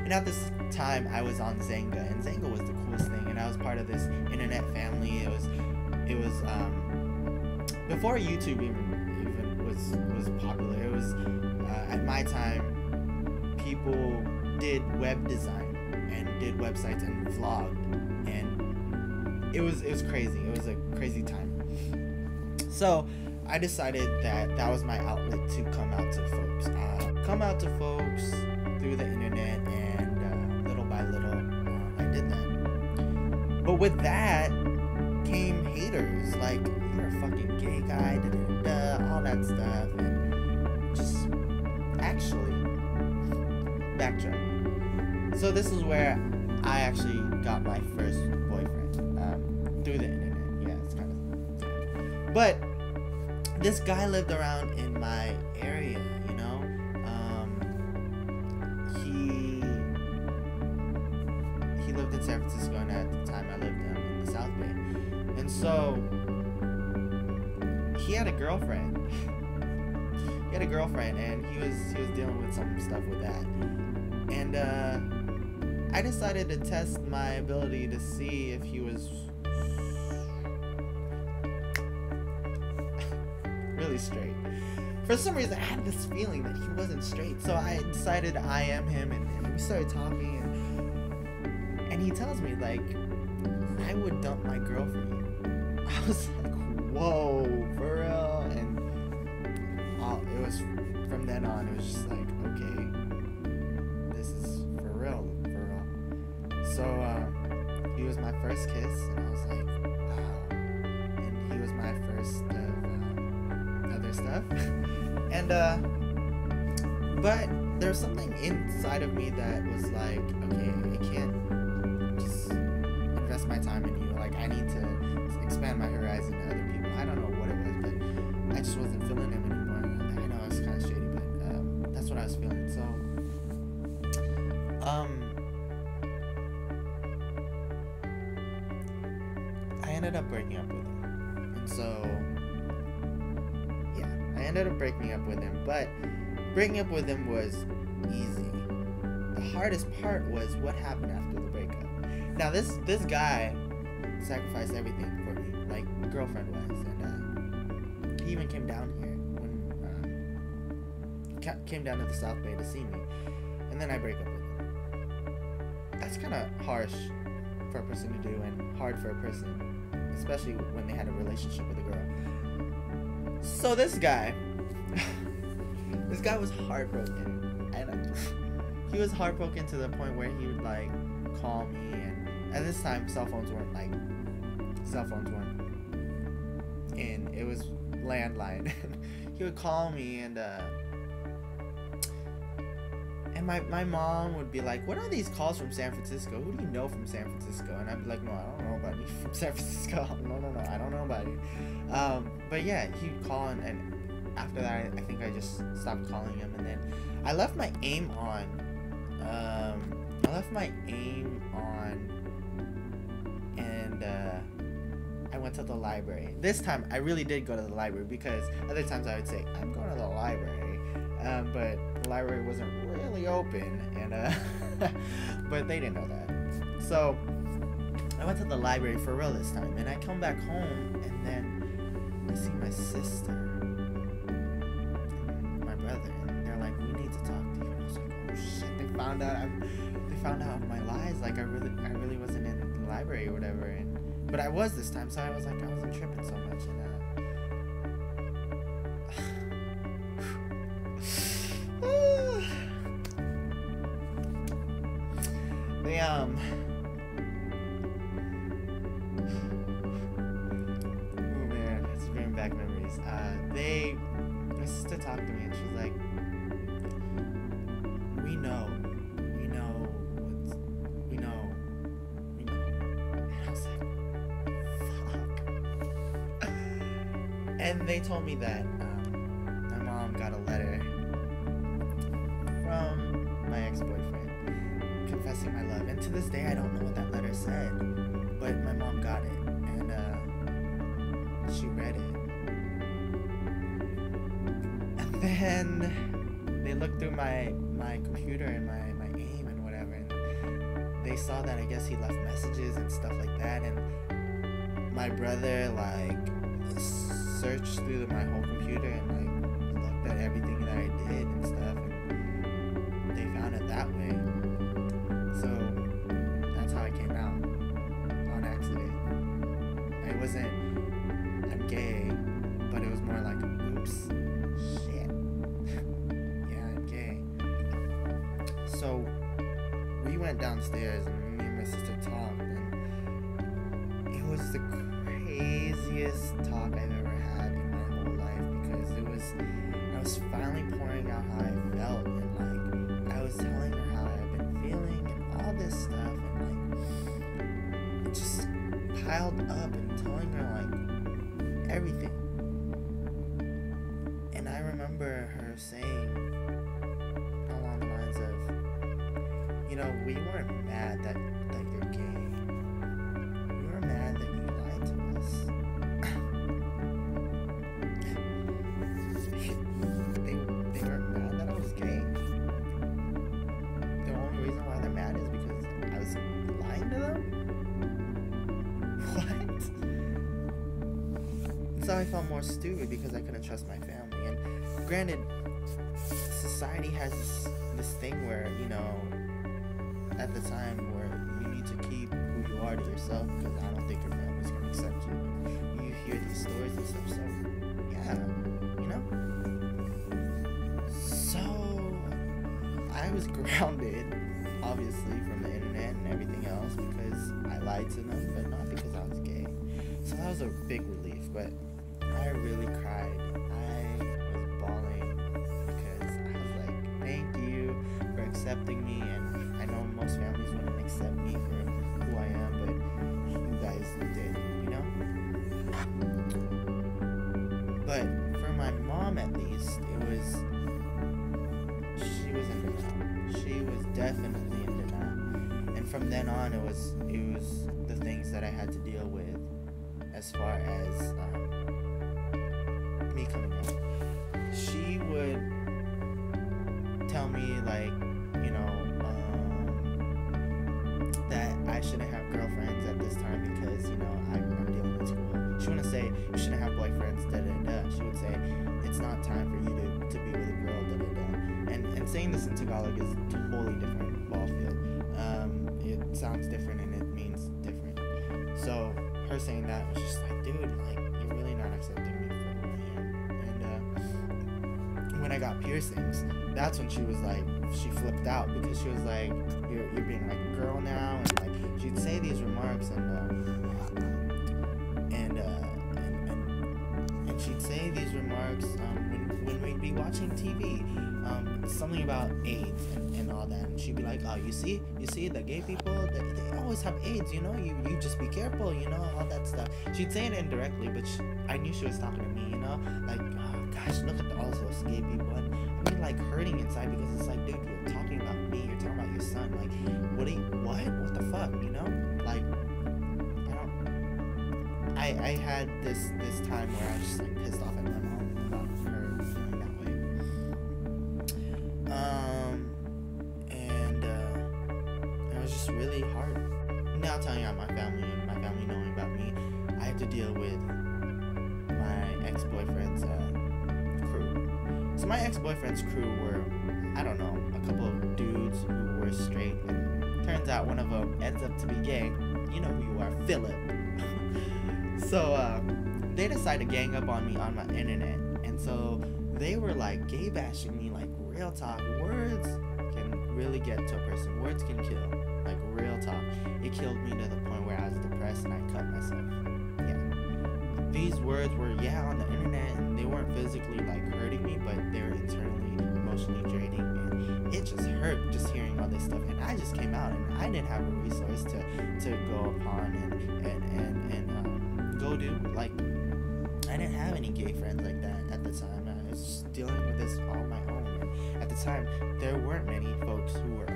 And at this time, I was on Zanga, and Zanga was the coolest thing. And I was part of this internet family. It was before YouTube even was popular. It was at my time, people did web design and did websites and vlogged, and it was crazy. It was a crazy time. So I decided that was my outlet to come out to folks. Through the internet, and little by little, I did that. But with that came haters, like, you're a fucking gay guy, all that stuff, and just actually backtrack. So this is where I actually got my first boyfriend, through the internet. Yeah, it's kind of. But this guy lived around in my area, you know. He lived in San Francisco, and at the time I lived in the South Bay. And so he had a girlfriend. And he was dealing with some stuff with that. And I decided to test my ability to see if he was really straight. For some reason, I had this feeling that he wasn't straight, so I decided to IM him, and we started talking, and he tells me, like, I would dump my girl for you. I was like, whoa, for real? And it was, from then on, it was just like, okay, this is for real. So, he was my first kiss, and I was like, wow. And he was my first other stuff. And but there's something inside of me that was like, okay, I can't just invest my time in you. Like, I need to expand my horizon to other people. I don't know what it was, but I just wasn't feeling him anymore. I know it's kind of shady, but that's what I was feeling. So I ended up breaking up with him. And so I ended up breaking up with him, but breaking up with him was easy. The hardest part was what happened after the breakup. Now this guy sacrificed everything for me, like girlfriend was, and he even came down here when came down to the South Bay to see me, and then I break up with him. That's kind of harsh for a person to do, and hard for a person, especially when they had a relationship with a girl. So this guy was heartbroken, and he was heartbroken to the point where he would like call me, and at this time cell phones weren't in, it was landline. He would call me, and my mom would be like, what are these calls from San Francisco? Who do you know from San Francisco? And I'd be like, no, I don't know about you from San Francisco. No, I don't know about you. But yeah, he'd call, and after that, I think I just stopped calling him, and then I left my aim on. And I went to the library. This time, I really did go to the library, because other times I would say, I'm going to the library. But the library wasn't really open, and but they didn't know that. So I went to the library for real this time, and I come back home, and then I see my sister and my brother, and they're like, we need to talk to you. And I was like, oh shit, they found out my lies, like I really wasn't in the library or whatever, but I was this time, so I was like, I wasn't tripping so much, and they oh man, it's bringing back memories. My sister talked to me, and she's like, we know. And I was like, fuck. And they told me that my mom got a letter from my ex-boyfriend confessing my love, and to this day I don't know what that letter said, but my mom got it, and she read it, and then they looked through my computer and my AIM and whatever, they saw that I guess he left messages and stuff like that, and my brother like searched through my whole computer and like looked at everything that I did and stuff, and they found it that way. So that's how I came out, on accident. It wasn't I'm gay, but it was more like oops, shit. Yeah, I'm gay. So we went downstairs and me and my sister talked, and it was the craziest talk I've ever had in my whole life, because I was finally pouring out how I felt, and like I was telling her how I've been feeling and all this stuff, and like it just piled up, and telling her like everything. And I remember her saying along the lines of, you know, we weren't mad that you're gay. We were mad that you lied to us. they weren't mad that I was gay. The only reason why they're mad is because I was lying to them? What? So I felt more stupid because I couldn't trust my family. And granted, society has this thing where, you know, at the time where you need to keep who you are to yourself, because I don't think your family's gonna accept you. You hear these stories and stuff, so yeah, you know. So I was grounded, obviously, from the internet and everything else because I lied to them, but not because I was gay. So that was a big relief, but I really cried. I was bawling because I was like, thank you for accepting me, and I know most families wouldn't accept me for who I am, but you guys did, you know? But for my mom, at least, she was in denial. She was definitely in denial. And from then on, it was the things that I had to deal with as far as me coming out. She would tell me, like, you know, that I shouldn't have girlfriends at this time because, you know, I'm dealing with school. She wouldn't say you shouldn't have boyfriends, da da da. She would say it's not time for you to be with a girl, da da da. And saying this in Tagalog is totally different ball field. It sounds different and it means different. So her saying that was just like, dude, like, you're really not accepting me for who I am. And when I got piercings, that's when she was like, she flipped out because she was like, you're being like a girl now, and like she'd say these remarks, and she'd say these remarks when we'd be watching TV, something about AIDS and all that, and she'd be like, oh, you see the gay people, they always have AIDS, you know, you just be careful, you know, all that stuff. She'd say it indirectly, but I knew she was talking to me, you know, like, oh gosh, look at all those gay people, and I mean, like, hurting inside, because it's like, dude, you're talking about me, you're talking about your son, like, what the fuck, you know, like, I had this time where I was just like pissed off at my mom about her feeling that way. And it was just really hard. Now telling out my family and my family knowing about me, I had to deal with my ex-boyfriend's crew. So my ex-boyfriend's crew were, I don't know, a couple of dudes who were straight, and turns out one of them ends up to be gay. You know who you are, Philip. So they decided to gang up on me on my internet, and so they were like gay bashing me, like real talk. Words can really get to a person. Words can kill, like real talk. It killed me to the point where I was depressed and I cut myself. Yeah, these words were on the internet, and they weren't physically like hurting me, but they were internally, emotionally draining, and it just hurt just hearing all this stuff. And I just came out, and I didn't have a resource to go upon and go do. Like, I didn't have any gay friends like that at the time. I was just dealing with this on my own. And at the time, there weren't many folks who were